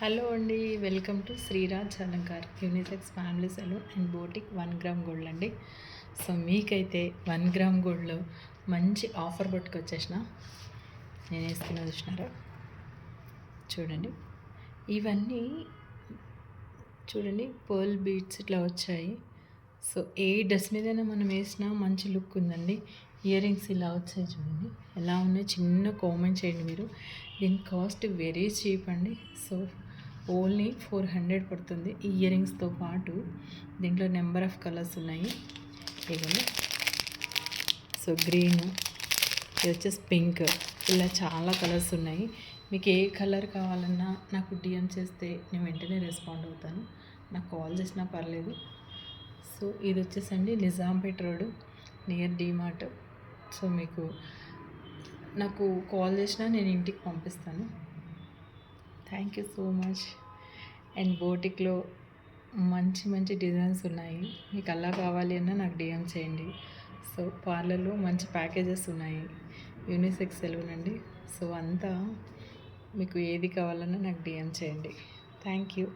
Hello అండి, welcome to Shriraj Alankar unisex family salon and boutique 1 gram gold అండి. So మీకైతే 1 gram గోల్డ్లో మంచి ఆఫర్ పట్టుకొచ్చేసిన నేను వేసుకున్న చూసినారా, చూడండి. ఇవన్నీ చూడండి, పర్ల్ బీడ్స్ ఇట్లా వచ్చాయి. సో ఏ డ్రెస్ మీదైనా మనం వేసినా మంచి లుక్ ఉందండి. ఇయర్ రింగ్స్ ఇలా వచ్చాయి, చూడండి ఎలా ఉన్నాయి. చిన్న కామెంట్ చేయండి మీరు. దీని కాస్ట్ వెరీ చీప్ అండి. సో ఓన్లీ 400 పడుతుంది ఈ ఇయర్ రింగ్స్తో పాటు. దీంట్లో నెంబర్ ఆఫ్ కలర్స్ ఉన్నాయి ఇవన్నీ. సో గ్రీన్, ఇది వచ్చేసి పింక్, ఇలా చాలా కలర్స్ ఉన్నాయి. మీకు ఏ కలర్ కావాలన్నా నాకు డిఎం చేస్తే నేను వెంటనే రెస్పాండ్ అవుతాను. నాకు కాల్ చేసినా పర్లేదు. సో ఇది వచ్చేసండి Nizampet road near DMart. So మీకు నాకు కాల్ చేసినా నేను ఇంటికి పంపిస్తాను. Thank you so much. And బోటిక్లో మంచి మంచి డిజైన్స్ ఉన్నాయి. మీకు అలా కావాలి అన్నా నాకు డిఎం చేయండి. సో పార్లర్లో మంచి ప్యాకేజెస్ ఉన్నాయి. యూనిసెక్స్ సెలూన్ అండి. సో అంతా మీకు ఏది కావాలన్నా నాకు డిఎం చేయండి. Thank you.